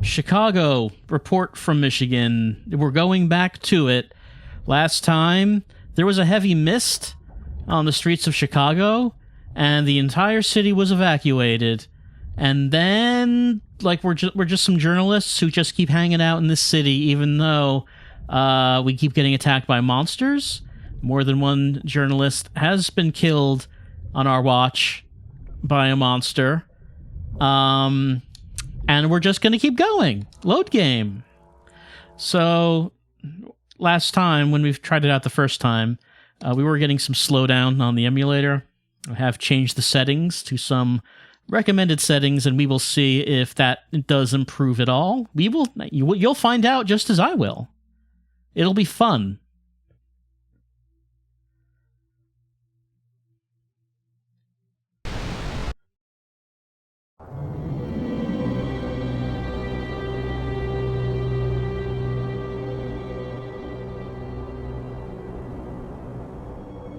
Chicago, report from Michigan. We're going back to it. Last time, there was a heavy mist on the streets of Chicago, and the entire city was evacuated. And then, like, we're just some journalists who just keep hanging out in this city, even though we keep getting attacked by monsters. More than one journalist has been killed on our watch by a monster. And we're just going to keep going. Load game. So, last time, when we've tried it out the first time, we were getting some slowdown on the emulator. I have changed the settings to some recommended settings, and we will see if that does improve at all. You'll find out just as I will. It'll be fun.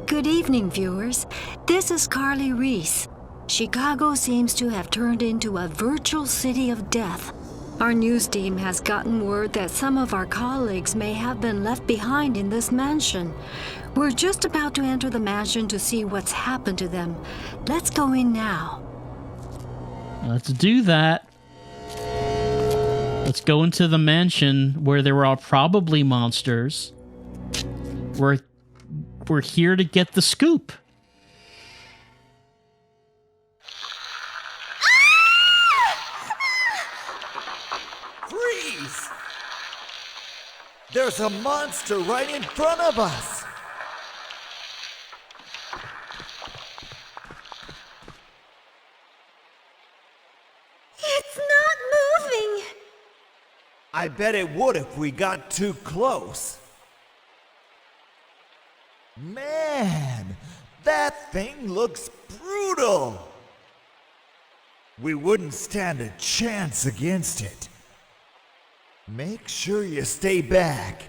Good evening, viewers. This is Carly Reese. Chicago seems to have turned into a virtual city of death. Our news team has gotten word that some of our colleagues may have been left behind in this mansion. We're just about to enter the mansion to see what's happened to them. Let's go in now. Let's do that. Let's go into the mansion where there were probably monsters. We're here to get the scoop. Freeze! There's a monster right in front of us. It's not moving. I bet it would if we got too close. Man, that thing looks brutal. We wouldn't stand a chance against it. Make sure you stay back.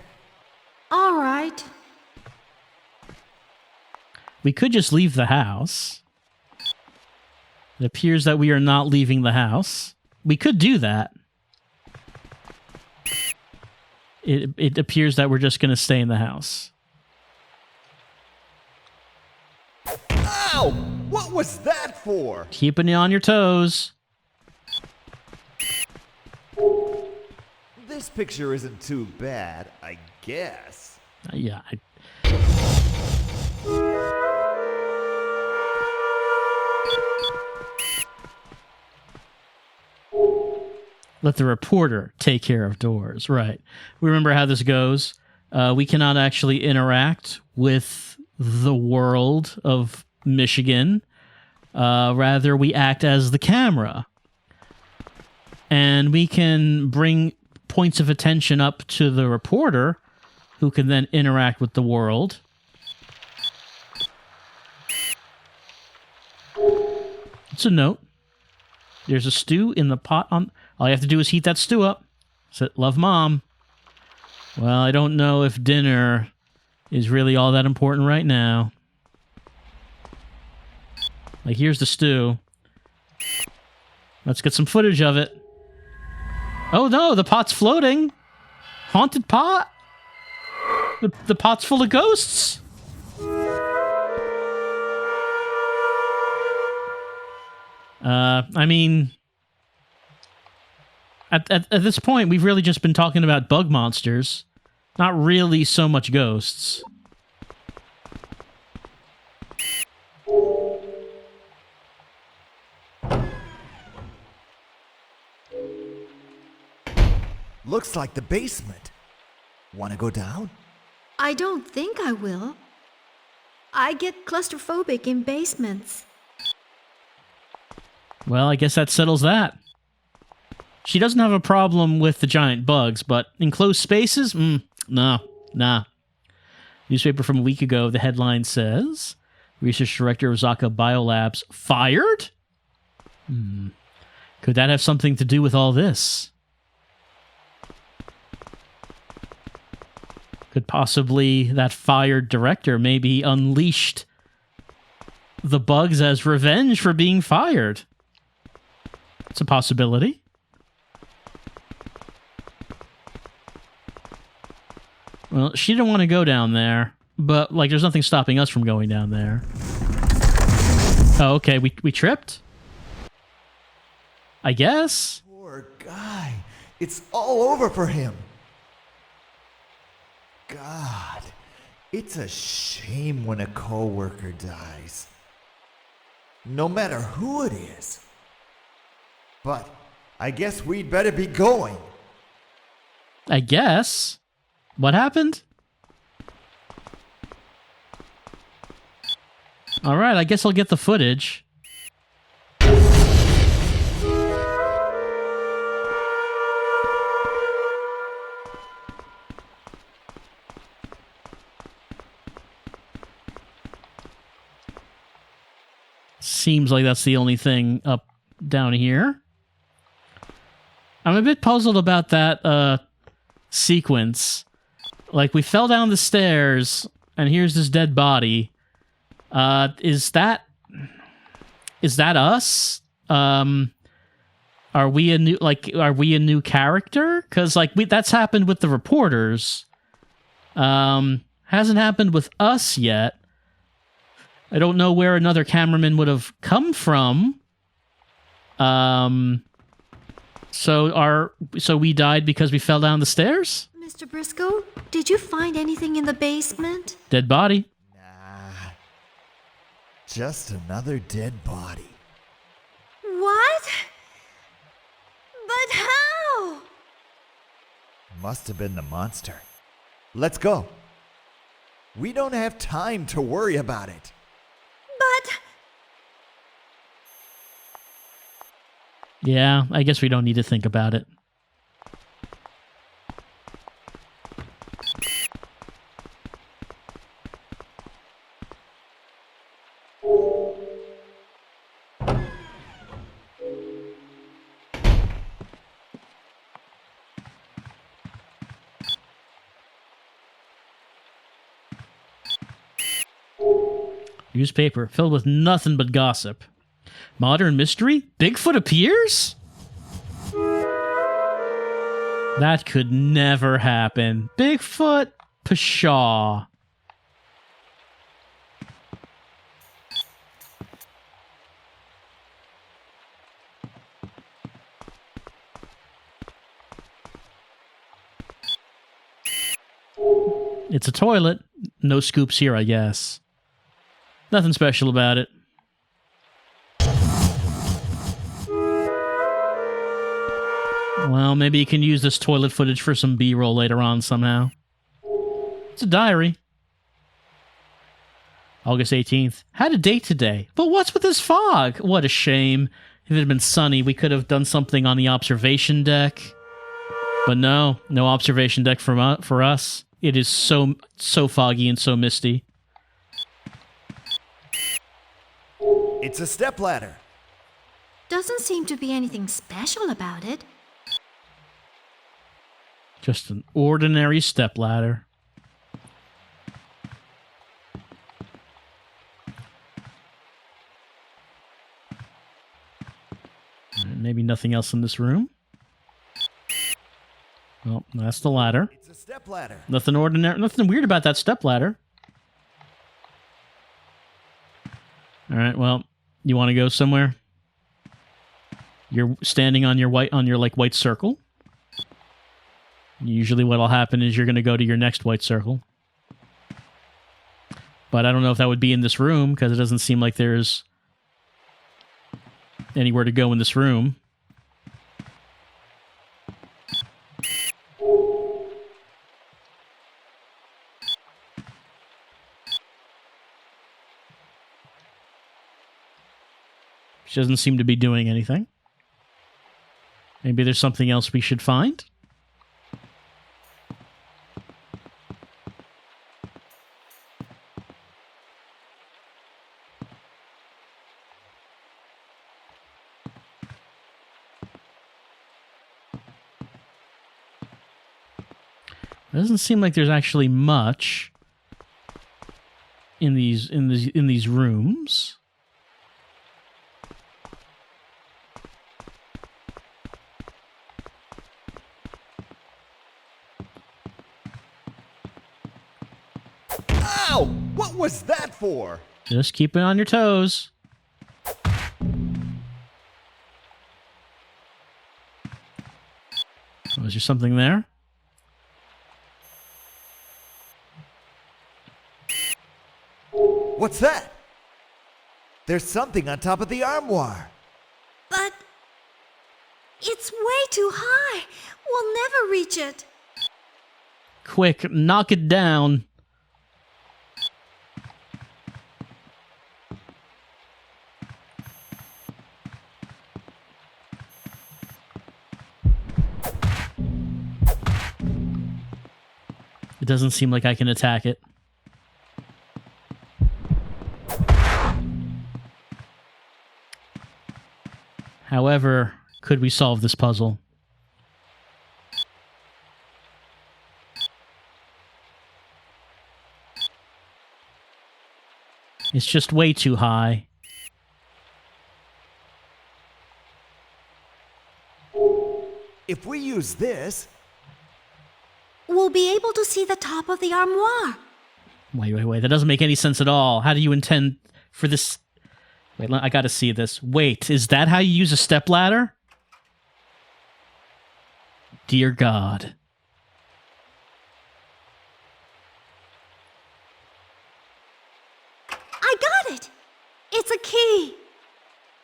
All right. We could just leave the house. It appears that we are not leaving the house. We could do that. It appears that we're just going to stay in the house. Ow! What was that for? Keeping you on your toes. This picture isn't too bad, I guess. Yeah. Let the reporter take care of doors. Right. We remember how this goes. We cannot actually interact with the world of Michigan. Rather, we act as the camera. And we can bring points of attention up to the reporter, who can then interact with the world. It's a note. There's a stew in the pot on... All you have to do is heat that stew up. Say, love, Mom. Well, I don't know if dinner is really all that important right now. Like, here's the stew. Let's get some footage of it. Oh no, the pot's floating. Haunted pot? The pot's full of ghosts. I mean... At this point, we've really just been talking about bug monsters. Not really so much ghosts. Looks like the basement. Want to go down? I don't think I will. I get claustrophobic in basements. Well, I guess that settles that. She doesn't have a problem with the giant bugs, but enclosed spaces? Nah. Newspaper from a week ago, the headline says, Research Director of Zaka Biolabs fired? Could that have something to do with all this? Could possibly that fired director maybe unleashed the bugs as revenge for being fired? It's a possibility. Well, she didn't want to go down there, but, like, there's nothing stopping us from going down there. Oh, okay, we tripped? I guess? Poor guy. It's all over for him. God, it's a shame when a coworker dies. No matter who it is. But I guess we'd better be going. I guess. What happened? Alright, I guess I'll get the footage. Seems like that's the only thing up down here. I'm a bit puzzled about that sequence. Like, we fell down the stairs, and here's this dead body. Is that us? Are we a new character? Because, like, that's happened with the reporters. Hasn't happened with us yet. I don't know where another cameraman would have come from. So we died because we fell down the stairs? Mr. Briscoe, did you find anything in the basement? Dead body. Nah. Just another dead body. What? But how? Must have been the monster. Let's go. We don't have time to worry about it. But... Yeah, I guess we don't need to think about it. Newspaper filled with nothing but gossip. Modern mystery? Bigfoot appears? That could never happen. Bigfoot? Pshaw. It's a toilet. No scoops here, I guess. Nothing special about it. Well, maybe you can use this toilet footage for some B-roll later on somehow. It's a diary. August 18th. Had a date today. But what's with this fog? What a shame. If it had been sunny, we could have done something on the observation deck. But no observation deck for us. It is so foggy and so misty. It's a stepladder. doesn't seem to be anything special about it. Just an ordinary stepladder. Maybe nothing else in this room. Well, that's the ladder. It's a stepladder. Nothing ordinary, nothing weird about that stepladder. All right, well, you want to go somewhere? You're standing on your white circle. Usually what'll happen is you're going to go to your next white circle. But I don't know if that would be in this room, because it doesn't seem like there's anywhere to go in this room. She doesn't seem to be doing anything. Maybe there's something else we should find? It doesn't seem like there's actually much in these rooms. for? Just keep it on your toes. Was there something there? What's that? There's something on top of the armoire. But it's way too high. We'll never reach it. Quick, knock it down. It doesn't seem like I can attack it. However, could we solve this puzzle? It's just way too high. If we use this... We'll be able to see the top of the armoire. Wait. That doesn't make any sense at all. How do you intend for this? Wait, I gotta see this. Wait, is that how you use a stepladder? Dear God. I got it! It's a key.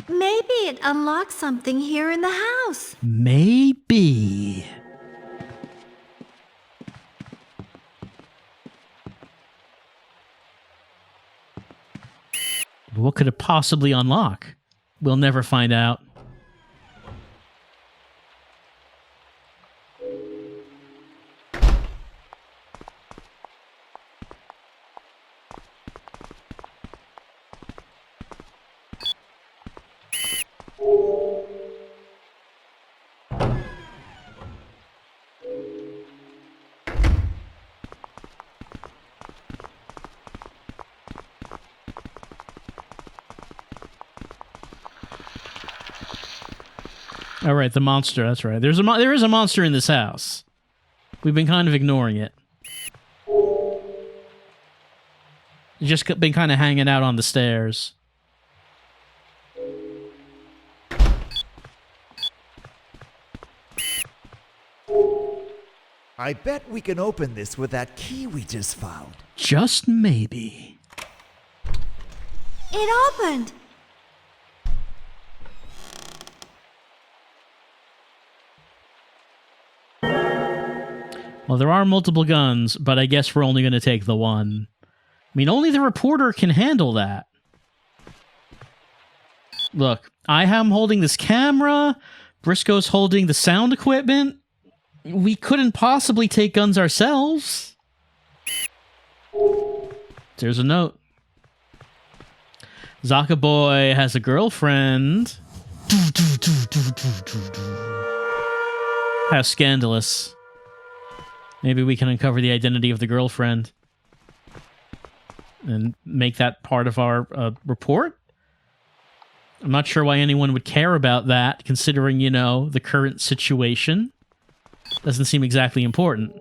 Maybe it unlocks something here in the house. Maybe. What could it possibly unlock? We'll never find out. All right, the monster. That's right. There is a monster in this house. We've been kind of ignoring it. It's just been kind of hanging out on the stairs. I bet we can open this with that key we just found. Just maybe. It opened. Well, there are multiple guns, but I guess we're only going to take the one. I mean, only the reporter can handle that. Look, I am holding this camera. Briscoe's holding the sound equipment. We couldn't possibly take guns ourselves. There's a note. Zaka boy has a girlfriend. How scandalous. Maybe we can uncover the identity of the girlfriend and make that part of our report. I'm not sure why anyone would care about that, considering, you know, the current situation. Doesn't seem exactly important.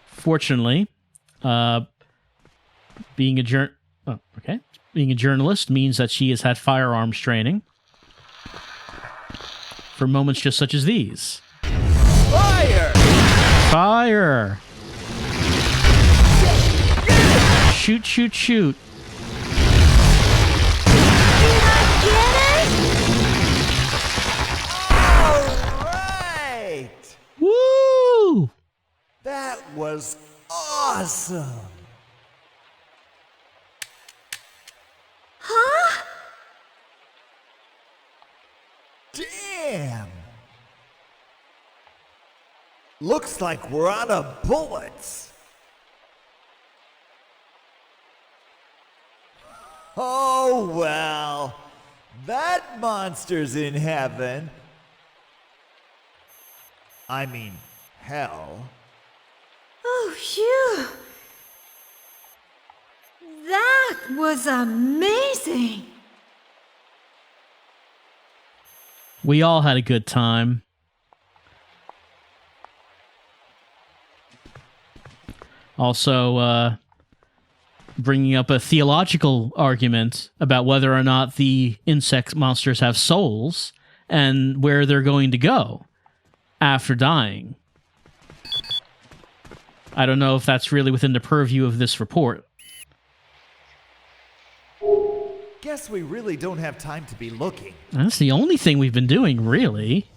Fortunately, being a journalist means that she has had firearms training for moments just such as these. Fire! Fire! Shoot, shoot, shoot. All right! Woo! That was awesome! Huh? Damn! Looks like we're out of bullets. Oh well, that monster's in heaven. I mean, hell. Oh, phew. That was amazing. We all had a good time. Also, bringing up a theological argument about whether or not the insect monsters have souls and where they're going to go after dying. I don't know if that's really within the purview of this report. Guess we really don't have time to be looking. That's the only thing we've been doing, really.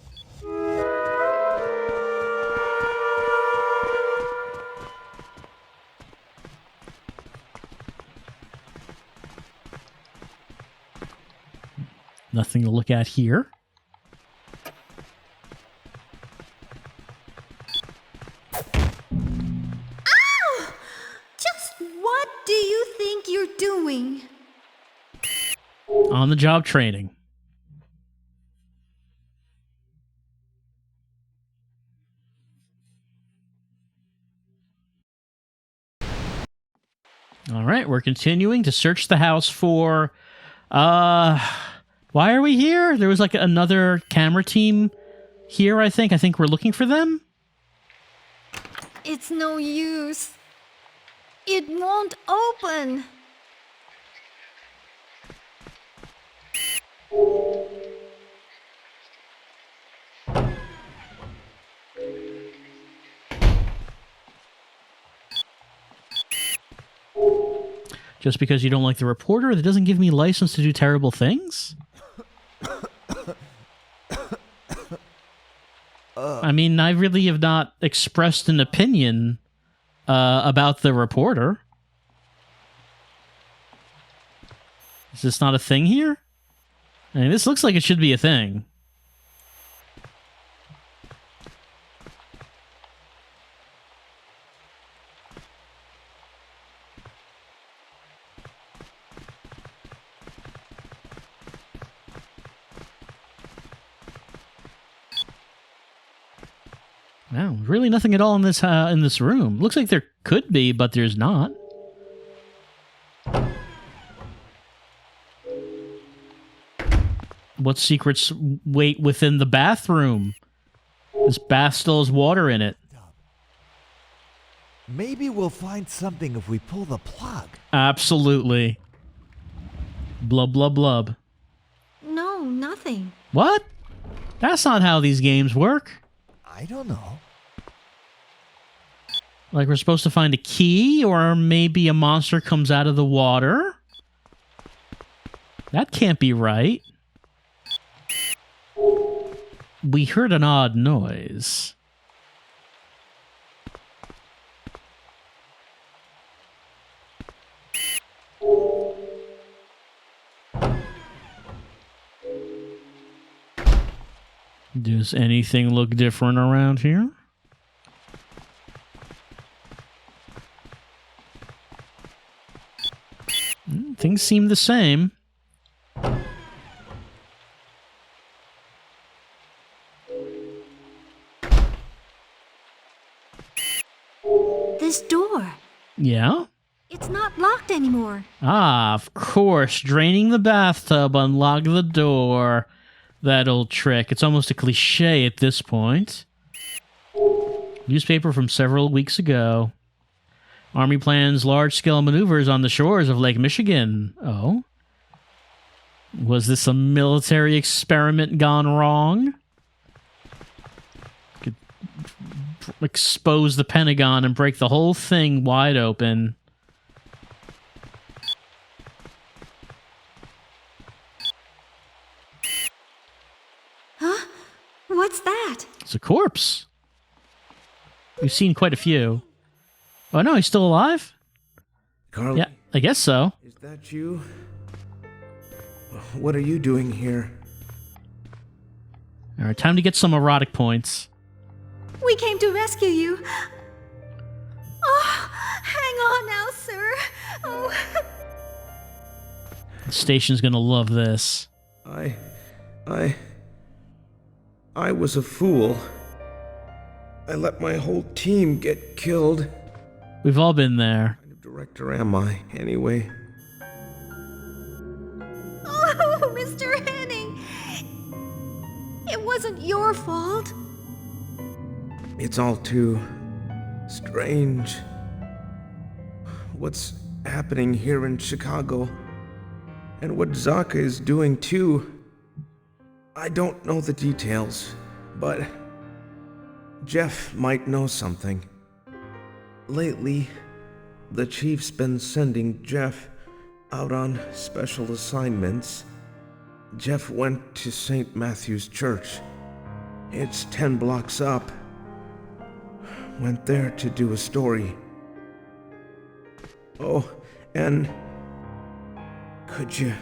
Nothing to look at here. Ow! Just what do you think you're doing? On-the-job training. All right, we're continuing to search the house for... Why are we here? There was like another camera team here, I think. I think we're looking for them. It's no use. It won't open. Just because you don't like the reporter, that doesn't give me license to do terrible things? I mean, I really have not expressed an opinion about the reporter. Is this not a thing here? I mean, this looks like it should be a thing. Wow, really nothing at all in this room. Looks like there could be, but there's not. What secrets wait within the bathroom? This bath still has water in it. Maybe we'll find something if we pull the plug. Absolutely. Blub, blub, blub. No, nothing. What? That's not how these games work. I don't know. Like we're supposed to find a key, or maybe a monster comes out of the water? That can't be right. We heard an odd noise. Does anything look different around here? Things seem the same. This door. Yeah? It's not locked anymore. Ah, of course. Draining the bathtub unlocked the door. That old trick. It's almost a cliche at this point. Newspaper from several weeks ago. Army plans large-scale maneuvers on the shores of Lake Michigan. Oh? Was this a military experiment gone wrong? Could expose the Pentagon and break the whole thing wide open. Huh? What's that? It's a corpse. We've seen quite a few. Oh no, he's still alive? Carly? Yeah, I guess so. Is that you? What are you doing here? Alright, time to get some erotic points. We came to rescue you. Oh, hang on now, sir. Oh. The station's gonna love this. I was a fool. I let my whole team get killed. We've all been there. What kind of director am I, anyway? Oh, Mr. Henning. It wasn't your fault. It's all too strange. what's happening here in Chicago, and what Zaka is doing too. I don't know the details, but Jeff might know something. Lately, the chief's been sending Jeff out on special assignments. Jeff went to St. Matthew's Church. It's 10 blocks up. Went there to do a story. Oh, and could you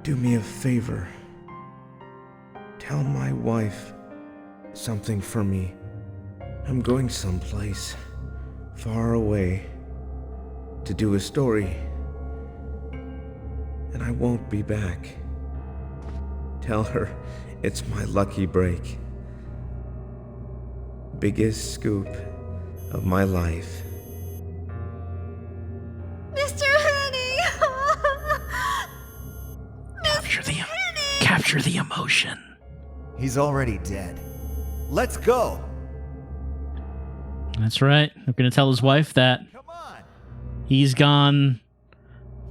do me a favor? Tell my wife something for me. I'm going someplace far away to do a story, and I won't be back. Tell her it's my lucky break. Biggest scoop of my life. Mr. Honey! Capture the emotion. He's already dead. Let's go! That's right. I'm going to tell his wife that Come on! he's gone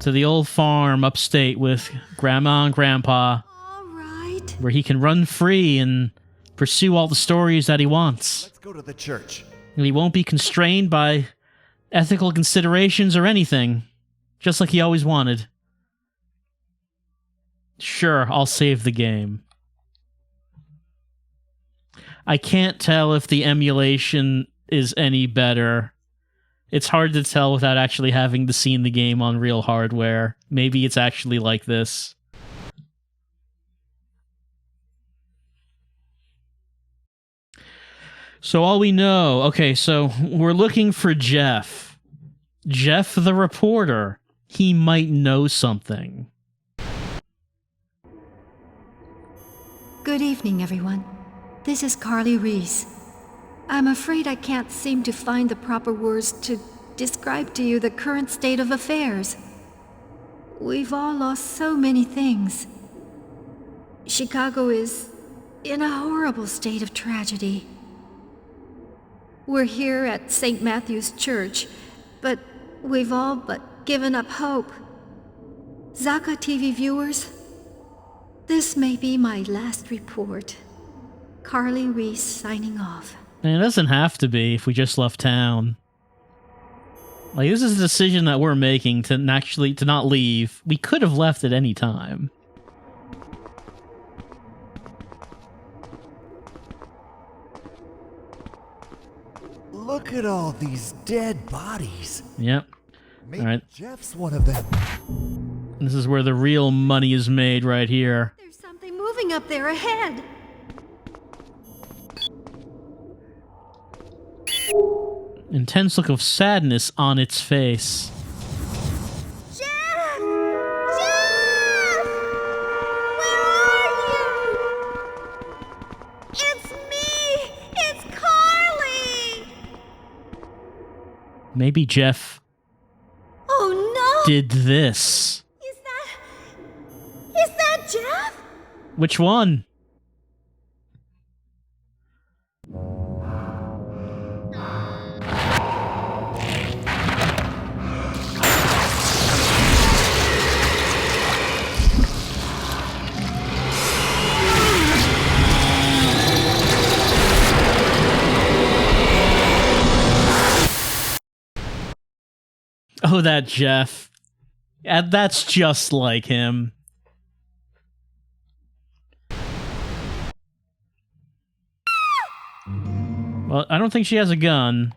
to the old farm upstate with Grandma and Grandpa, All right. where he can run free and pursue all the stories that he wants. Let's go to the church. And he won't be constrained by ethical considerations or anything, just like he always wanted. Sure, I'll save the game. I can't tell if the emulation is any better. It's hard to tell without actually having seen the game on real hardware. Maybe it's actually like this. So all we know... Okay, so we're looking for Jeff. Jeff the reporter. He might know something. Good evening, everyone. This is Carly Reese. I'm afraid I can't seem to find the proper words to describe to you the current state of affairs. We've all lost so many things. Chicago is in a horrible state of tragedy. We're here at St. Matthew's Church, but we've all but given up hope. Zaka TV viewers, this may be my last report. Carly Reese signing off. And it doesn't have to be if we just left town. Like, this is a decision that we're making to not leave. We could have left at any time. Look at all these dead bodies. Yep. Maybe All right. Jeff's one of them. This is where the real money is made, right here. There's something moving up there ahead. Intense look of sadness on its face. Jeff! Jeff! Where are you? It's me! It's Carly! Maybe Jeff Oh no! did this. Is that Jeff? Which one? Oh, that Jeff. And that's just like him. Well, I don't think she has a gun.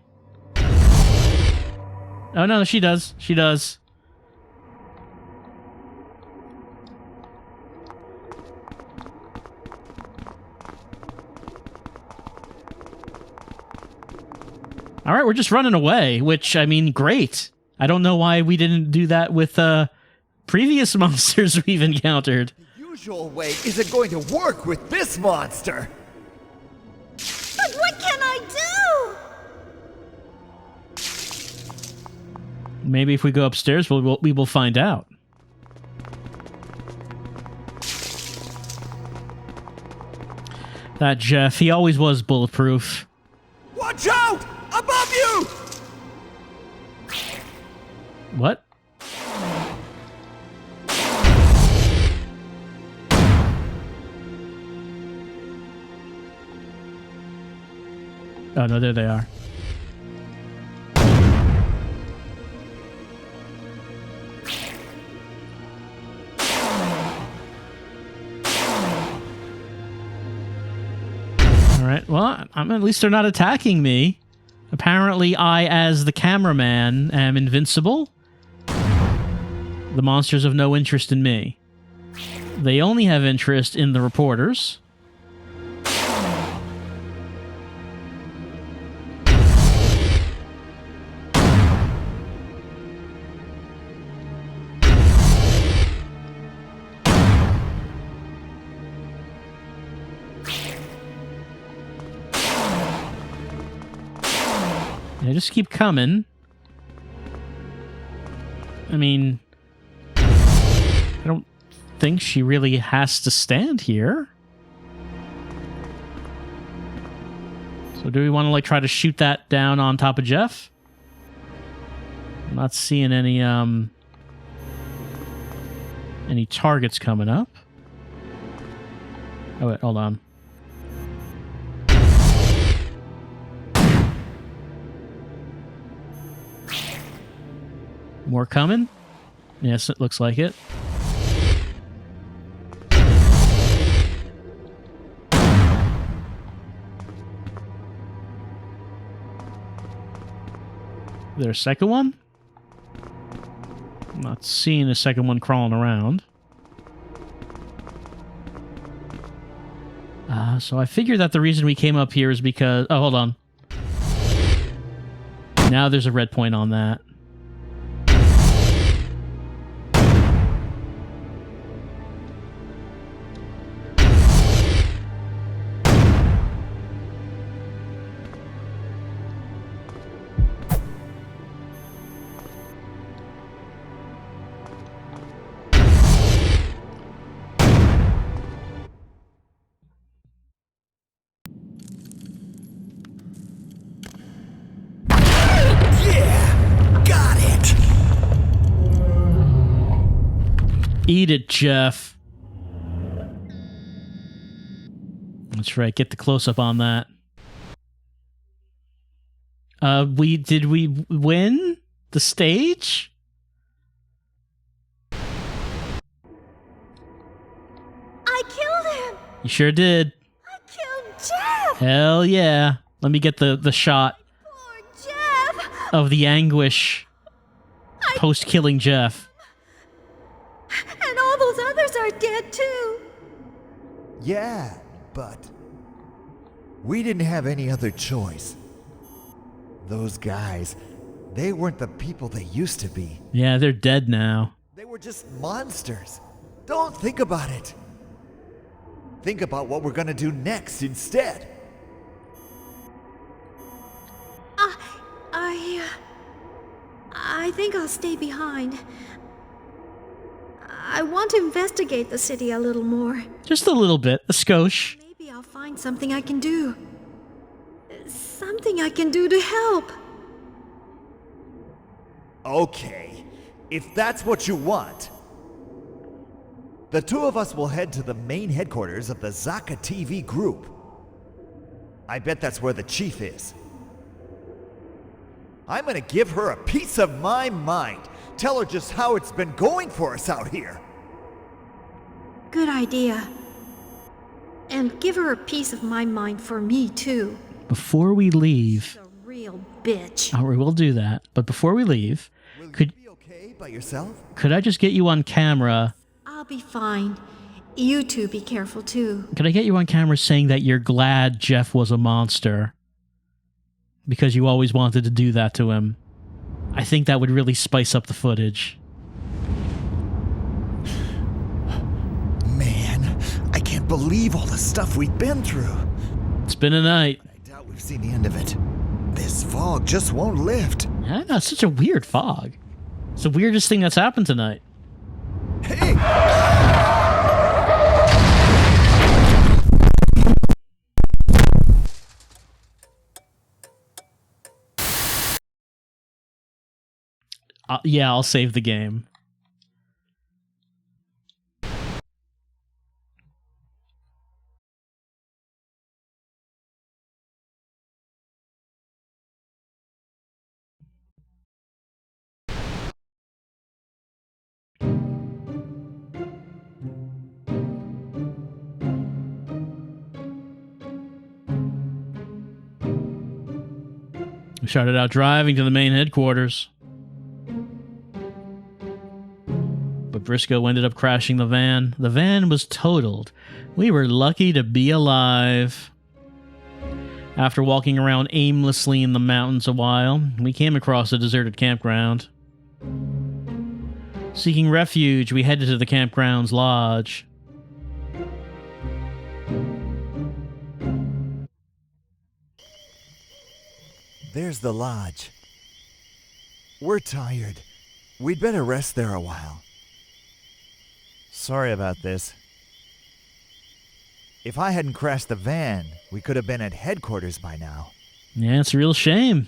Oh, no, she does. She does. All right, we're just running away, which, I mean, great. I don't know why we didn't do that with previous monsters we've encountered. The usual way isn't going to work with this monster. But what can I do? Maybe if we go upstairs, we will find out. That Jeff, he always was bulletproof. Watch out! Above you! What? Oh, no, there they are. All right, well, at least they're not attacking me. Apparently, I, as the cameraman, am invincible. The monsters have no interest in me. They only have interest in the reporters. They just keep coming. I mean, I don't think she really has to stand here. So do we want to, like, try to shoot that down on top of Jeff? I'm not seeing any targets coming up. Oh, wait, hold on. More coming? Yes, it looks like it. Is there a second one? I'm not seeing a second one crawling around. So I figured that the reason we came up here is because... Oh, hold on. Now there's a red point on that. Eat it, Jeff. That's right. Get the close-up on that. Did we win the stage? I killed him! You sure did. I killed Jeff! Hell yeah. Let me get the shot Poor Jeff! of the anguish post-killing Jeff. And all those others are dead too. Yeah, but we didn't have any other choice. Those guys, they weren't the people they used to be. Yeah, they're dead now. They were just monsters. Don't think about it. Think about what we're gonna do next instead. I think I'll stay behind. I want to investigate the city a little more. Just a little bit. A skosh. Maybe I'll find something I can do. Something I can do to help. Okay, if that's what you want, the two of us will head to the main headquarters of the Zaka TV group. I bet that's where the chief is. I'm gonna give her a piece of my mind. Tell her just how it's been going for us out here. Good idea. And give her a piece of my mind for me, too. Before we leave... She's a real bitch. Oh, we will do that. But before we leave, Will could you be okay by yourself? could I just get you on camera? I'll be fine. You two be careful, too. Could I get you on camera saying that you're glad Jeff was a monster? Because you always wanted to do that to him. I think that would really spice up the footage. Man, I can't believe all the stuff we've been through. It's been a night. I doubt we've seen the end of it. This fog just won't lift. I know, it's such a weird fog. It's the weirdest thing that's happened tonight. Hey! Yeah, I'll save the game. We started out driving to the main headquarters. But Briscoe ended up crashing the van. The van was totaled. We were lucky to be alive. After walking around aimlessly in the mountains a while, we came across a deserted campground. Seeking refuge, we headed to the campground's lodge. There's the lodge. We're tired. We'd better rest there a while. Sorry about this. If I hadn't crashed the van, we could have been at headquarters by now. Yeah, it's a real shame.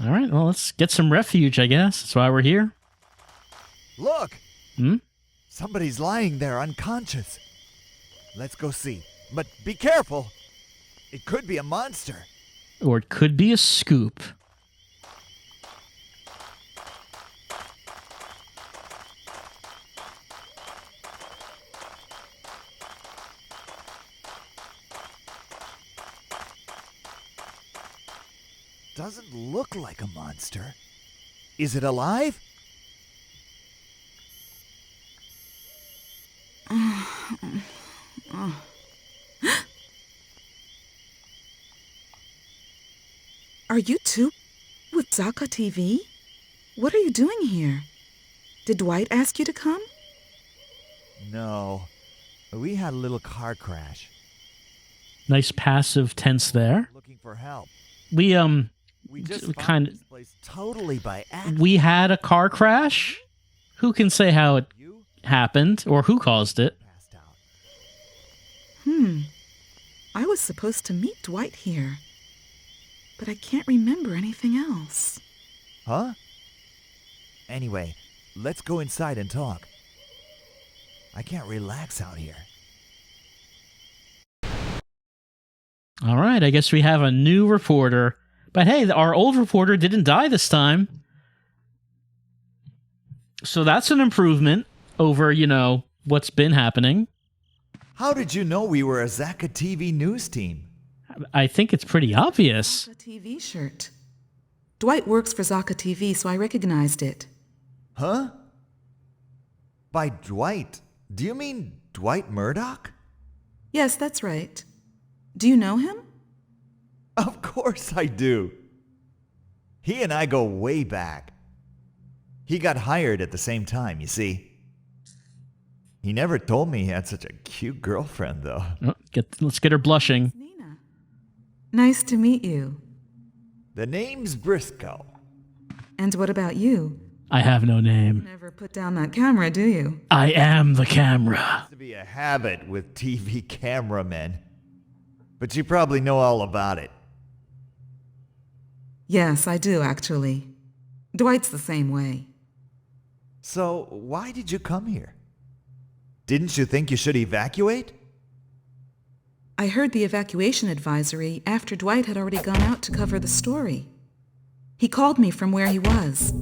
All right, well, let's get some refuge, I guess. That's why we're here. Look! Hmm? Somebody's lying there unconscious. Let's go see. But be careful! It could be a monster. Or it could be a scoop. Doesn't look like a monster. Is it alive? Are you two with Zaka TV? What are you doing here? Did Dwight ask you to come? No. We had a little car crash. Nice passive tense there. Looking for help. We just kind found this place totally by accident. we had a car crash. Who can say how it You happened or who caused it? passed out. I was supposed to meet Dwight here, but I can't remember anything else. Huh? Anyway, let's go inside and talk. I can't relax out here. All right, I guess we have a new reporter. But hey, our old reporter didn't die this time. So that's an improvement over, what's been happening. How did you know we were a Zaka TV news team? I think it's pretty obvious. Zaka TV shirt. Dwight works for Zaka TV, so I recognized it. Huh? By Dwight, do you mean Dwight Murdoch? Yes, that's right. Do you know him? Of course I do. He and I go way back. He got hired at the same time, you see. He never told me he had such a cute girlfriend, though. Oh, let's get her blushing. Nina. Nice to meet you. The name's Briscoe. And what about you? I have no name. Never put down that camera, do you? I am the camera. To be a habit with TV cameramen. But you probably know all about it. Yes, I do, actually. Dwight's the same way. So, why did you come here? Didn't you think you should evacuate? I heard the evacuation advisory after Dwight had already gone out to cover the story. He called me from where he was.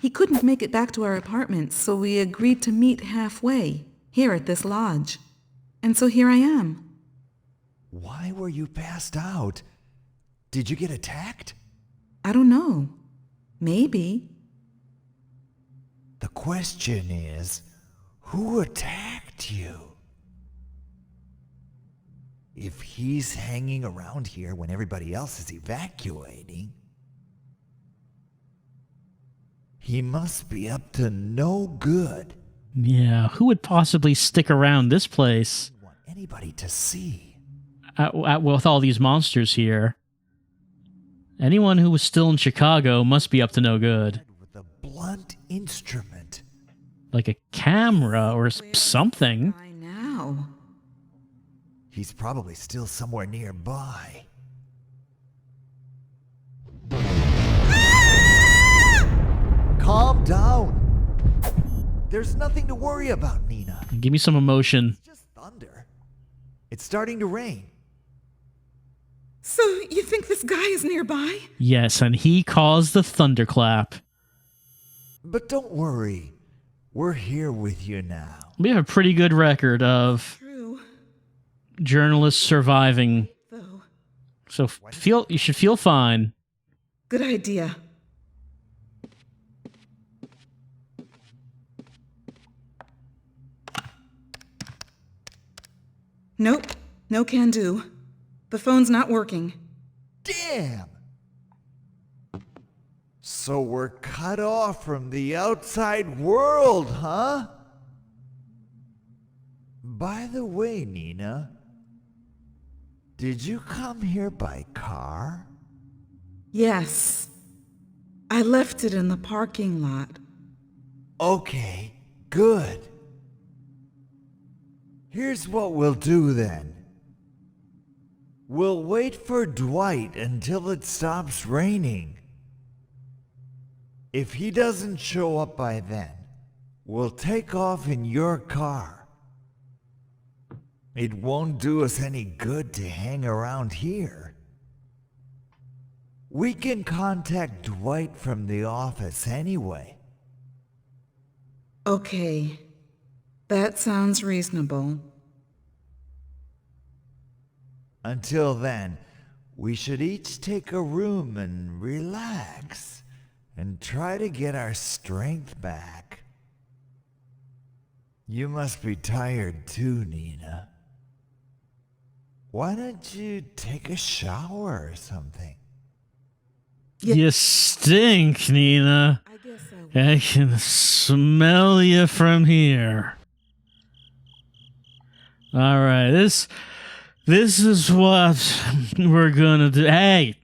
He couldn't make it back to our apartment, so we agreed to meet halfway, here at this lodge. And so here I am. Why were you passed out? Did you get attacked? I don't know. Maybe. The question is, who attacked you? If he's hanging around here when everybody else is evacuating, he must be up to no good. Yeah, who would possibly stick around this place I don't want anybody to see. with all these monsters here? Anyone who was still in Chicago must be up to no good. With a blunt instrument. Like a camera or something. Why now? He's probably still somewhere nearby. Calm down. There's nothing to worry about, Nina. Give me some emotion. It's just thunder. It's starting to rain. So, you think this guy is nearby? Yes, and he caused the thunderclap. But don't worry. We're here with you now. We have a pretty good record of True, journalists surviving. though. So you should feel fine. Good idea. Nope, no can do. The phone's not working. Damn! So we're cut off from the outside world, huh? By the way, Nina, did you come here by car? Yes. I left it in the parking lot. Okay, good. Here's what we'll do then. We'll wait for Dwight until it stops raining. If he doesn't show up by then, we'll take off in your car. It won't do us any good to hang around here. We can contact Dwight from the office anyway. Okay. That sounds reasonable. Until then, we should each take a room and relax and try to get our strength back. You must be tired too, Nina. Why don't you take a shower or something? You stink, Nina. I guess I will. I can smell you from here. All right, this is what we're gonna do. Hey,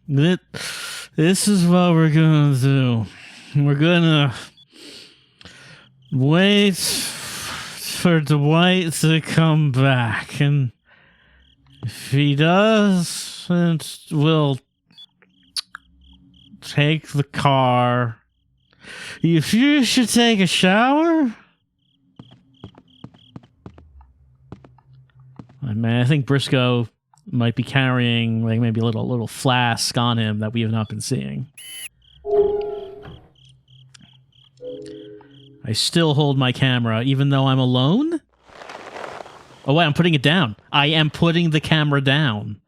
this is what we're gonna do. We're gonna wait for Dwight to come back, and if he does, then we'll take the car. If you should take a shower. Man, I think Briscoe might be carrying like maybe a little flask on him that we have not been seeing. I still hold my camera even though I'm alone. Oh wait, I'm putting it down. I am putting the camera down.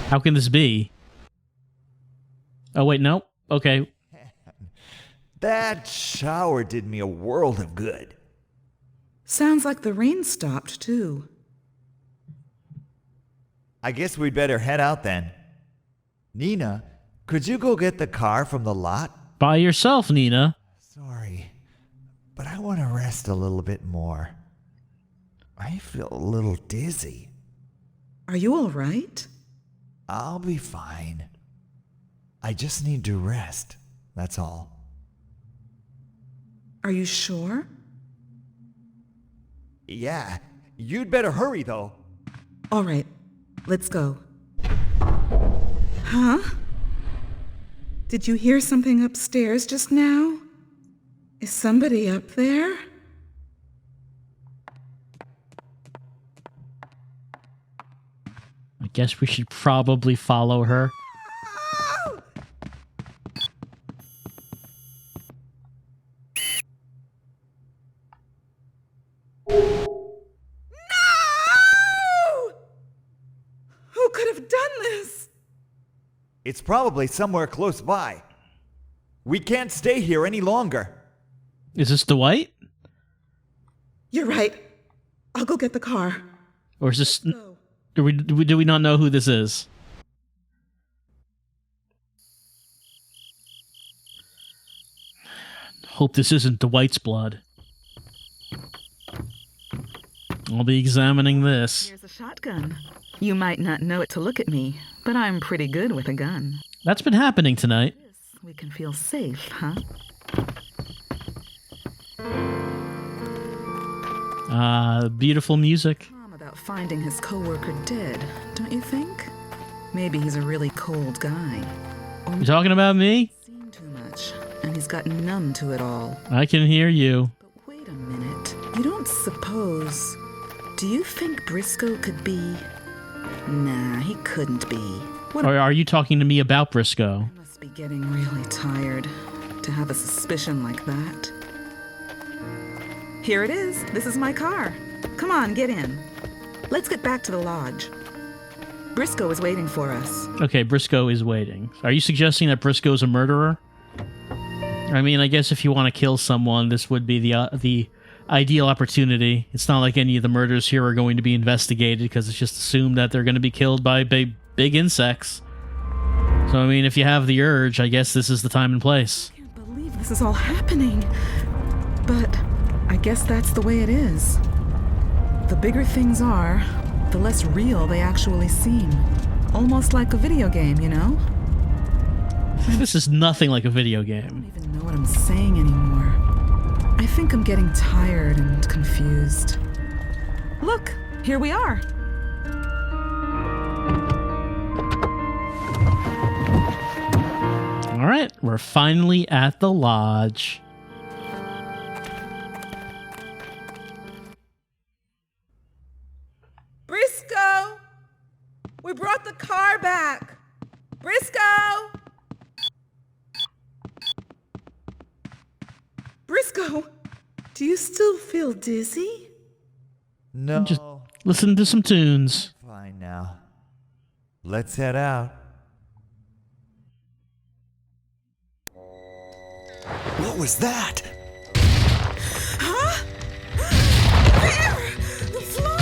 How can this be? Oh wait, no. Okay. That shower did me a world of good. Sounds like the rain stopped, too. I guess we'd better head out then. Nina, could you go get the car from the lot? By yourself, Nina. Sorry, but I want to rest a little bit more. I feel a little dizzy. Are you all right? I'll be fine. I just need to rest, that's all. Are you sure? Yeah, you'd better hurry though. All right, let's go. Huh? Did you hear something upstairs just now? Is somebody up there? I guess we should probably follow her. Who could have done this? It's probably somewhere close by. We can't stay here any longer. Is this Dwight? You're right. I'll go get the car. Or is this... Go. Do we not know who this is? Hope this isn't Dwight's blood. I'll be examining this. Here's a shotgun. You might not know it to look at me, but I'm pretty good with a gun. That's been happening tonight. We can feel safe, huh? Beautiful music. Calm about finding his coworker dead, don't you think? Maybe he's a really cold guy. Or You talking about me? seen too much. and he's gotten numb to it all. I can hear you. But wait a minute. You don't suppose... Do you think Briscoe could be... Nah, he couldn't be. What Or are you talking to me about Briscoe? I must be getting really tired to have a suspicion like that. Here it is. This is my car. Come on, get in. Let's get back to the lodge. Briscoe is waiting for us. Okay, Briscoe is waiting. Are you suggesting that Briscoe's a murderer? I mean, I guess if you want to kill someone, this would be the ideal opportunity. It's not like any of the murders here are going to be investigated because it's just assumed that they're going to be killed by big insects. So, I mean, if you have the urge, I guess this is the time and place. I can't believe this is all happening. But I guess that's the way it is. The bigger things are, the less real they actually seem. Almost like a video game, you know? This is nothing like a video I game. don't even know what I'm saying anymore. I think I'm getting tired and confused. Look, here we are. All right, we're finally at the lodge. Briscoe! We brought the car back! Briscoe! Briscoe, do you still feel dizzy? No. Just listen to some tunes. Fine now. Let's head out. What was that? Huh? Where? The floor!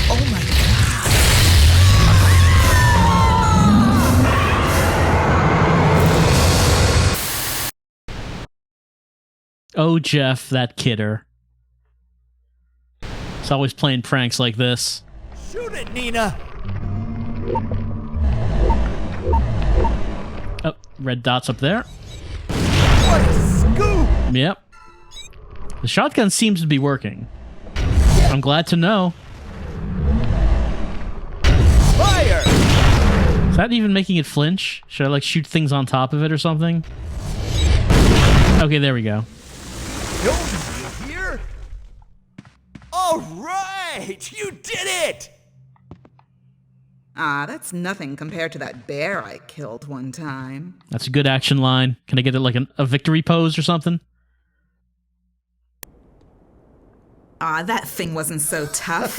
Oh my Oh, Jeff, that kidder. He's always playing pranks like this. God! Shoot it, Nina! Oh, red dots up there. What a scoop! Yep. The shotgun seems to be working. I'm glad to know. Fire! Is that even making it flinch? Should I, like, shoot things on top of it or something? Okay, there we go. Don't you hear? All right! You did it! Ah, that's nothing compared to that bear I killed one time. That's a good action line. Can I get it like a victory pose or something? Ah, that thing wasn't so tough.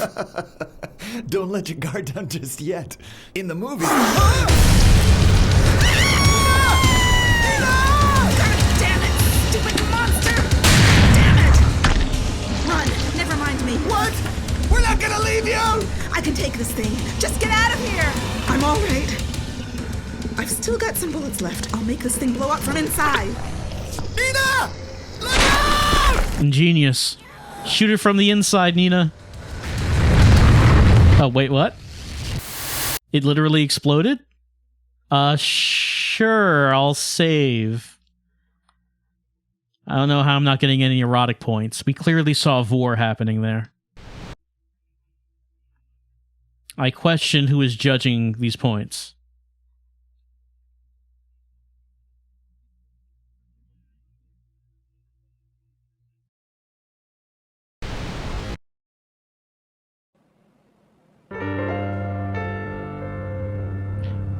Don't let your guard down just yet. In the movie... Damn it! Stupid monster! Damn it! Run! Never mind me. What? We're not gonna leave you! I can take this thing. Just get out of here! I'm all right. I've still got some bullets left. I'll make this thing blow up from inside. Nina! Look out! Ingenious. Shoot it from the inside, Nina. Oh, wait, what? It literally exploded? Sure, I'll save. I don't know how I'm not getting any erotic points. We clearly saw vor happening there. I question who is judging these points.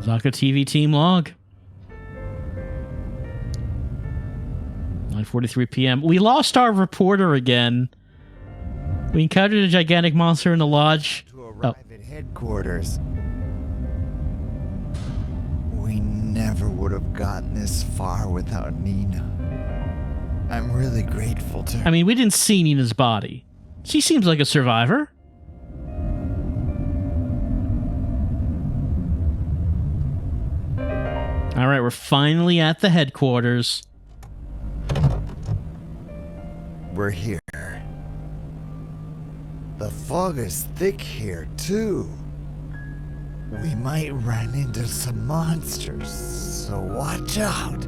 Zaka TV team log. 9:43 p.m. We lost our reporter again. We encountered a gigantic monster in the lodge. To arrive at headquarters. We never would have gotten this far without Nina. I'm really grateful to her. I mean, we didn't see Nina's body. She seems like a survivor. All right, we're finally at the headquarters. We're here. The fog is thick here, too. We might run into some monsters, so watch out.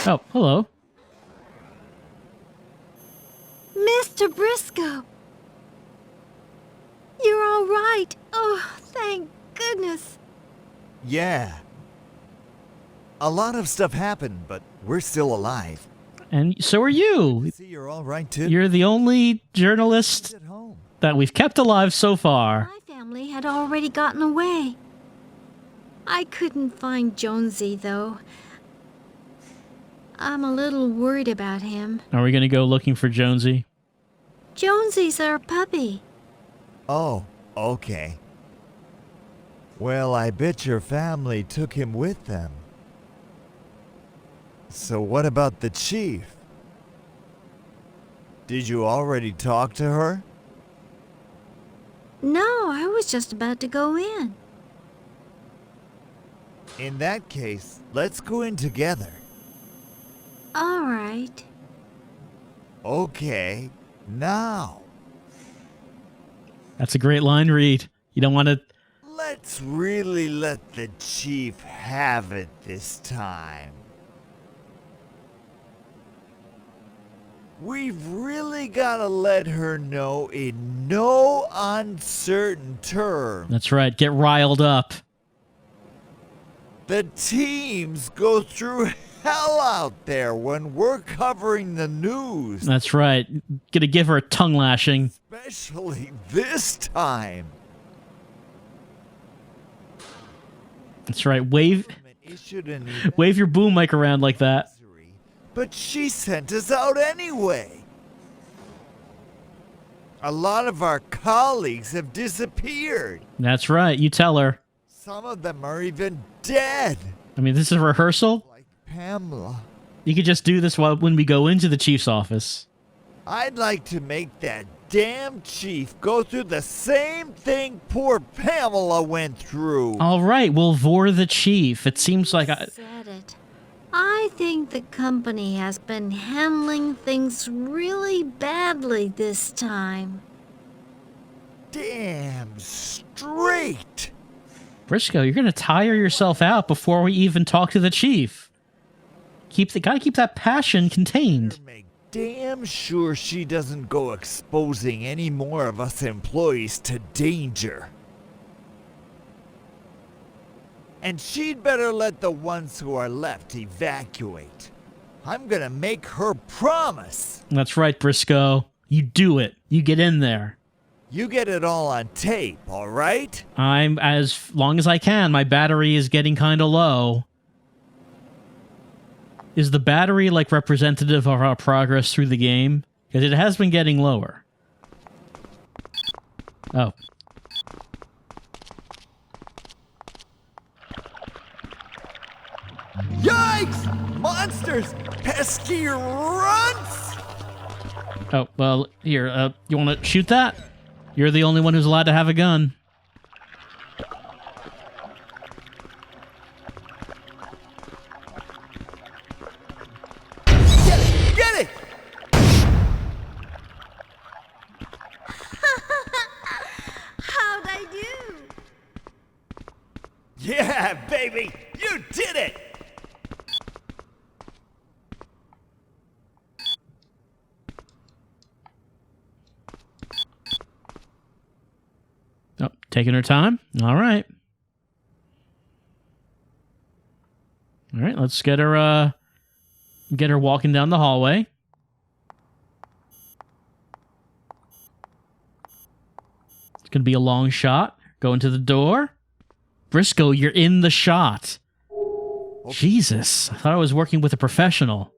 Oh, hello. Mr. Briscoe! You're all right. Oh, thank goodness. Yeah. A lot of stuff happened, but we're still alive. And so are you. See, you're all right too. You're the only journalist at home. that we've kept alive so far. My family had already gotten away. I couldn't find Jonesy, though. I'm a little worried about him. Are we going to go looking for Jonesy? Jonesy's our puppy. Oh, okay. Well, I bet your family took him with them. So what about the chief? Did you already talk to her? No, I was just about to go in. In that case, let's go in together. All right. Okay, now. That's a great line, Reed. You don't want to... Let's really let the chief have it this time. We've really gotta let her know in no uncertain terms. That's right. Get riled up. The teams go through hell out there when we're covering the news. That's right. Gonna give her a tongue lashing. Especially this time. That's right. Wave Issued an wave your boom mic around like that. advisory, but she sent us out anyway. A lot of our colleagues have disappeared. That's right. You tell her. Some of them are even dead. I mean, this is a rehearsal. Like Pamela. You could just do this when we go into the chief's office. I'd like to make that damn chief go through the same thing poor Pamela went through. All right, we'll vor the chief. It seems like Said it. I think the company has been handling things really badly this time. Damn straight. Briscoe, you're gonna tire yourself out before we even talk to the chief. Gotta keep that passion contained. Make damn sure she doesn't go exposing any more of us employees to danger. And she'd better let the ones who are left evacuate. I'm gonna make her promise. That's right, Briscoe. You do it. You get in there. You get it all on tape, all right? I'm as long as I can. My battery is getting kind of low. Is the battery like representative of our progress through the game? Because it has been getting lower. Oh. Yikes! Monsters! Pesky runts! Oh, well, here, you want to shoot that? You're the only one who's allowed to have a gun. Get it! How'd I do? Yeah, baby! You did it! Oh, taking her time? All right. All right, let's get her walking down the hallway. It's going to be a long shot. Go into the door. Briscoe, you're in the shot. Jesus, I thought I was working with a professional.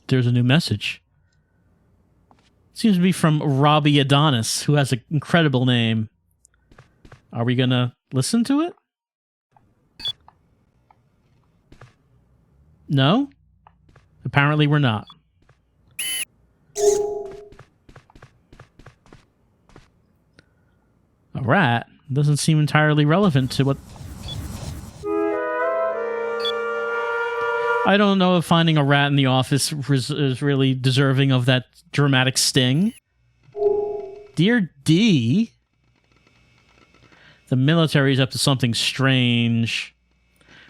There's a new message. Seems to be from Robbie Adonis, who has an incredible name. Are we gonna listen to it? No? Apparently we're not. A rat doesn't seem entirely relevant to what... I don't know if finding a rat in the office is really deserving of that dramatic sting. Dear D, the military's up to something strange.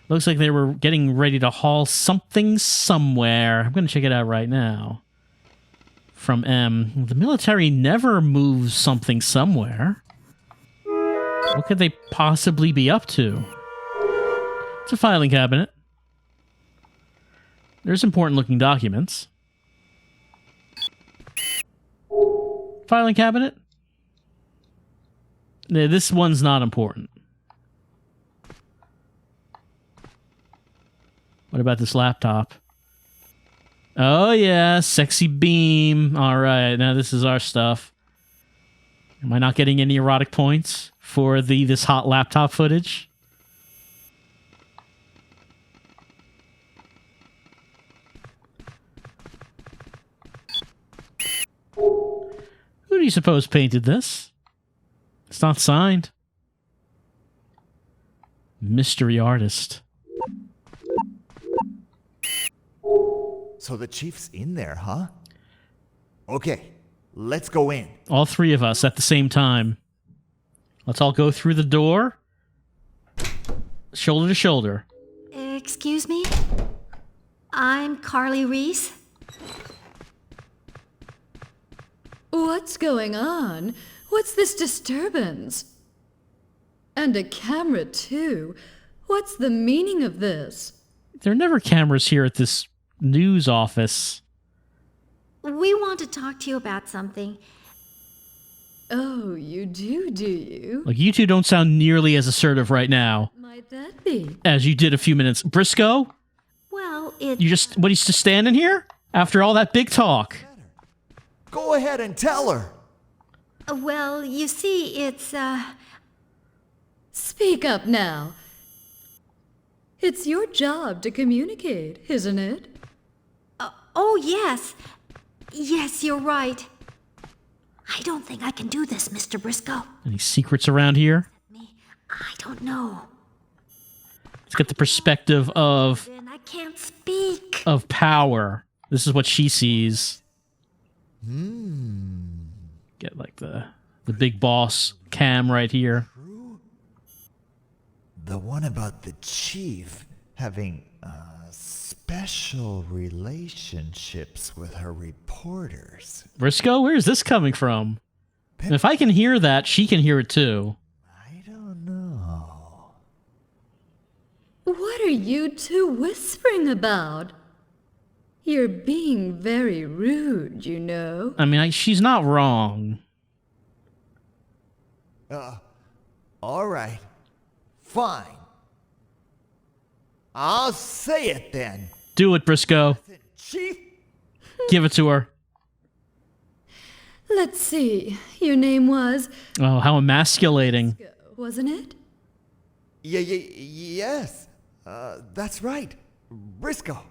Looks like they were getting ready to haul something somewhere. I'm going to check it out right now. From M. The military never moves something somewhere. What could they possibly be up to? It's a filing cabinet. There's important looking documents. Filing cabinet? No, this one's not important. What about this laptop? Oh yeah, sexy beam. Alright, now this is our stuff. Am I not getting any erotic points for this hot laptop footage? Who do you suppose painted this? It's not signed. Mystery artist. So the chief's in there, huh? Okay, let's go in. All three of us at the same time. Let's all go through the door. Shoulder to shoulder. Excuse me? I'm Carly Reese. What's going on? What's this disturbance? And a camera, too. What's the meaning of this? There are never cameras here at this news office. We want to talk to you about something. Oh, you do you? Like, you two don't sound nearly as assertive right now Might that be? as you did a few minutes. Briscoe? Well, it... He's just standing here? After all that big talk? Go ahead and tell her. Well, you see, it's, Speak up now. It's your job to communicate, isn't it? Oh, yes. Yes, you're right. I don't think I can do this, Mr. Briscoe. Any secrets around here? I don't know. Let's get the perspective of Then I can't speak. power. This is what she sees. Hmm. Get like the big boss cam right here. The one about the chief having special relationships with her reporters. Briscoe, where's this coming from? And if I can hear that, she can hear it too. I don't know. What are you two whispering about? You're being very rude, you know. I mean, she's not wrong. All right. Fine. I'll say it then. Do it, Briscoe. Chief? Give it to her. Let's see. Your name was, Oh, how emasculating. wasn't it? Yes. That's right. Briscoe.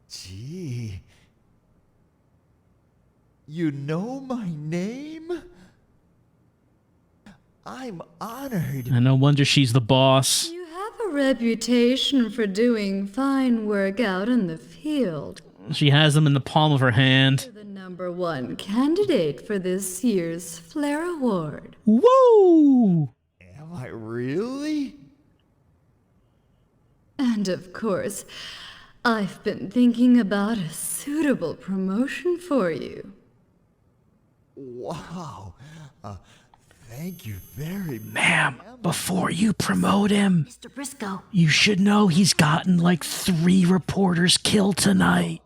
Gee. You know my name? I'm honored. And no wonder she's the boss. You have a reputation for doing fine work out in the field. She has them in the palm of her hand. You're the #1 candidate for this year's Flair Award. Woo! Am I really? And of course, I've been thinking about a suitable promotion for you. Wow. Thank you very much. Ma'am, before you promote him, Mr. Briscoe. you should know he's gotten like 3 reporters killed tonight.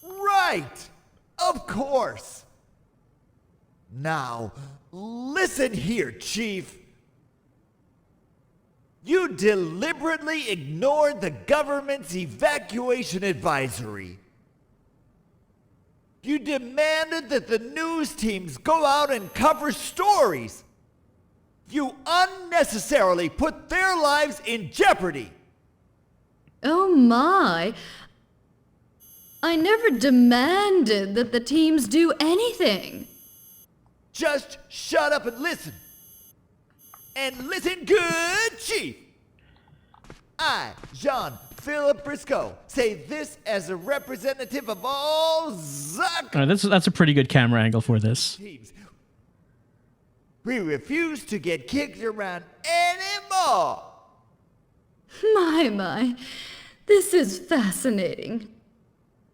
Right! Of course! Now, listen here, Chief. You deliberately ignored the government's evacuation advisory. You demanded that the news teams go out and cover stories. You unnecessarily put their lives in jeopardy. Oh my! I never demanded that the teams do anything. Just shut up and listen. And listen good, Chief. I, Jean-Philip Briscoe, say this as a representative of all Zuck All right, that's a pretty good camera angle for this. teams. We refuse to get kicked around anymore. My, this is fascinating.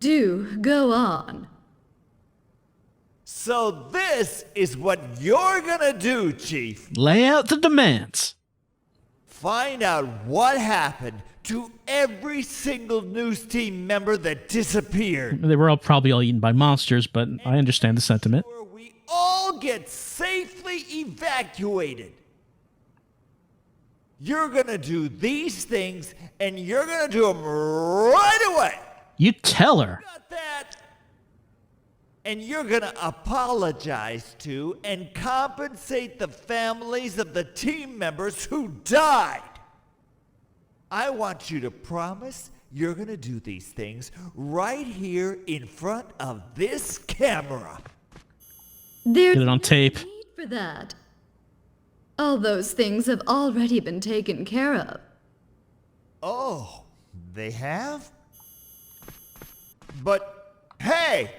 Do go on. So this is what you're gonna do, Chief. Lay out the demands. Find out what happened to every single news team member that disappeared. They were probably all eaten by monsters, but I understand the sentiment. Where we all get safely evacuated. You're gonna do these things, and you're gonna do them right away. You tell her. Got that? And you're gonna apologize to and compensate the families of the team members who died. I want you to promise you're gonna do these things right here in front of this camera. There's Get it on tape. no need for that. All those things have already been taken care of. Oh, they have? But, hey,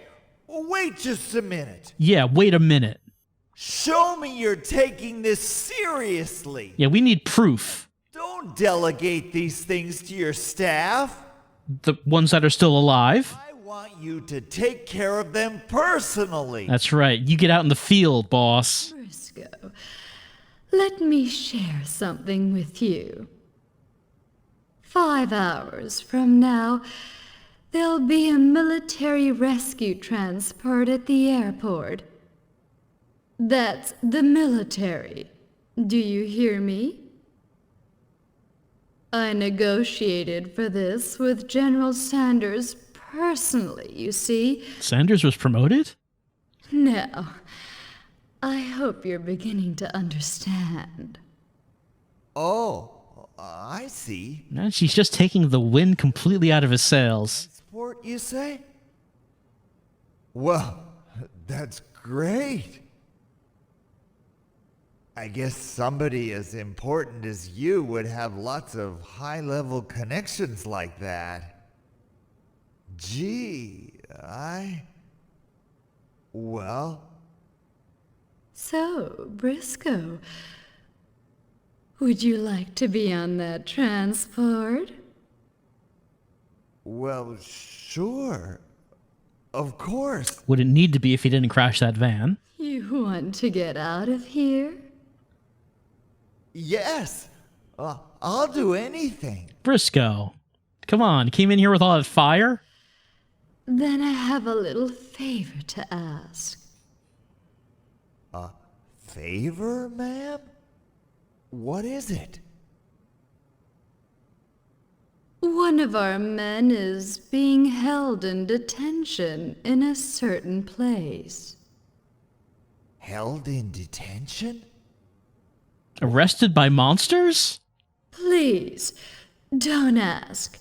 wait just a minute. Yeah, wait a minute. Show me you're taking this seriously. Yeah, we need proof. Don't delegate these things to your staff. The ones that are still alive. I want you to take care of them personally. That's right. You get out in the field, boss. Briscoe, let me share something with you. 5 hours from now, there'll be a military rescue transport at the airport. That's the military. Do you hear me? I negotiated for this with General Sanders personally, you see. Sanders was promoted? Now, I hope you're beginning to understand. Oh, I see. Man, she's just taking the wind completely out of his sails. Sport, you say? Well, that's great. I guess somebody as important as you would have lots of high-level connections like that. Gee, well... So, Briscoe, would you like to be on that transport? Well, sure. Of course. Would it need to be if he didn't crash that van? You want to get out of here? Yes. I'll do anything. Briscoe. Come on, came in here with all that fire? Then I have a little favor to ask. Favor, ma'am? What is it? One of our men is being held in detention in a certain place. Held in detention? Arrested by monsters? Please, don't ask.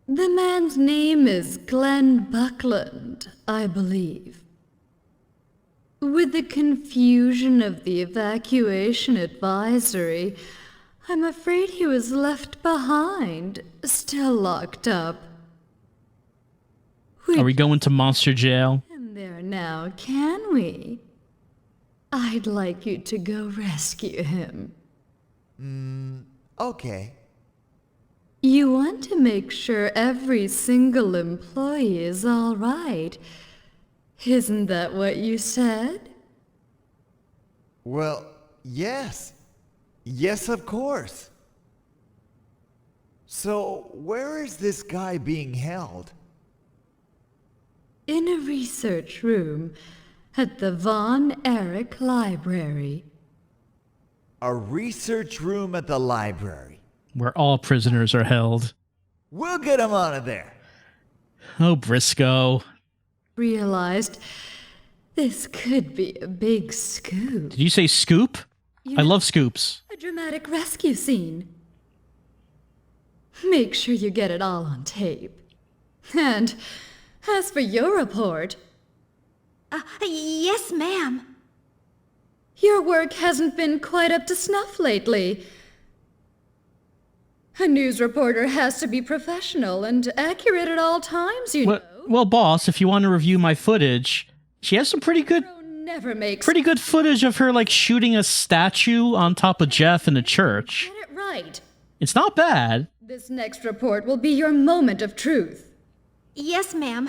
The man's name is Glenn Buckland, I believe. With the confusion of the evacuation advisory, I'm afraid he was left behind, still locked up. Are we going to monster jail? And there now, can we? I'd like you to go rescue him. Okay. You want to make sure every single employee is all right. Isn't that what you said? Well, yes. Yes, of course. So, where is this guy being held? In a research room at the Von Erich Library. A research room at the library. Where all prisoners are held. We'll get him out of there. Oh, Briscoe. Realized this could be a big scoop. Did you say scoop? I love scoops. A dramatic rescue scene. Make sure you get it all on tape. And as for your report... Yes, ma'am. Your work hasn't been quite up to snuff lately. A news reporter has to be professional and accurate at all times, you know. Well, boss, if you want to review my footage, she has some pretty good Never makes footage of her, like, shooting a statue on top of Jeff in a church. Get it right. It's not bad. This next report will be your moment of truth. Yes, ma'am.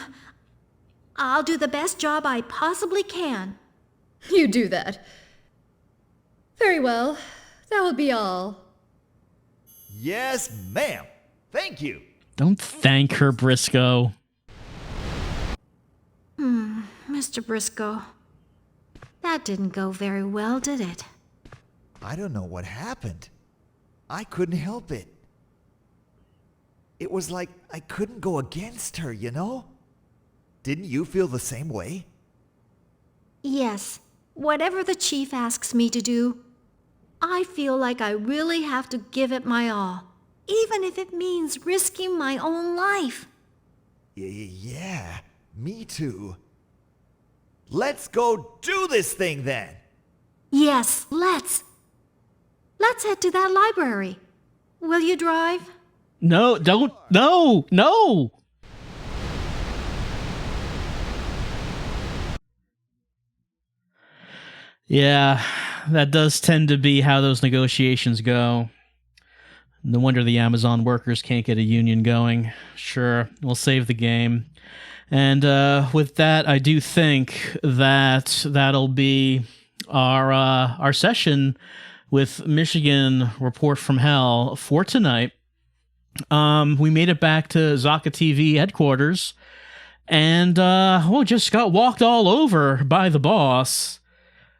I'll do the best job I possibly can. You do that. Very well. That will be all. Yes, ma'am. Thank you. Don't thank her, Briscoe. Mr. Briscoe, that didn't go very well, did it? I don't know what happened. I couldn't help it. It was like I couldn't go against her, you know? Didn't you feel the same way? Yes. Whatever the chief asks me to do, I feel like I really have to give it my all, even if it means risking my own life. Yeah, me too. Let's go do this thing then. Yes, let's. Let's head to that library. Will you drive? No, don't. No, no. Yeah, that does tend to be how those negotiations go. No wonder the Amazon workers can't get a union going. Sure, we'll save the game. And with that, I do think that that'll be our session with Michigan Report from Hell for tonight. We made it back to Zaka TV headquarters, and just got walked all over by the boss.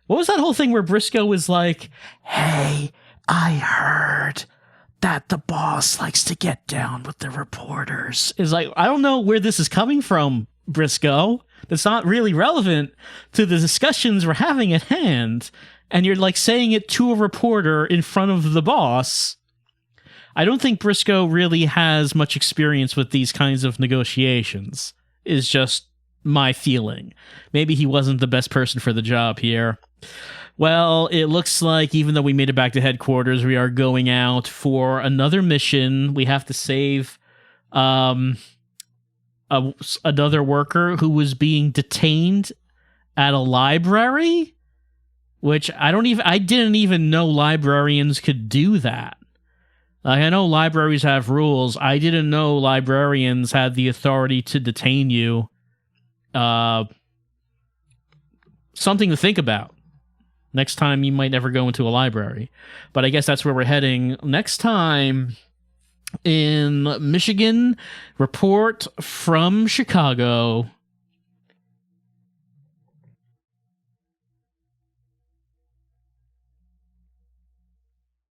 What was that whole thing where Briscoe was like, "Hey, I heard that the boss likes to get down with the reporters." It's like, I don't know where this is coming from, Briscoe. That's not really relevant to the discussions we're having at hand. And you're like saying it to a reporter in front of the boss. I don't think Briscoe really has much experience with these kinds of negotiations, is just my feeling. Maybe he wasn't the best person for the job here. Well, it looks like even though we made it back to headquarters, we are going out for another mission. We have to save another worker who was being detained at a library, which I didn't even know librarians could do that. Like, I know libraries have rules. I didn't know librarians had the authority to detain you. Something to think about next time you might never go into a library. But I guess that's where we're heading next time in Michigan Report from Chicago.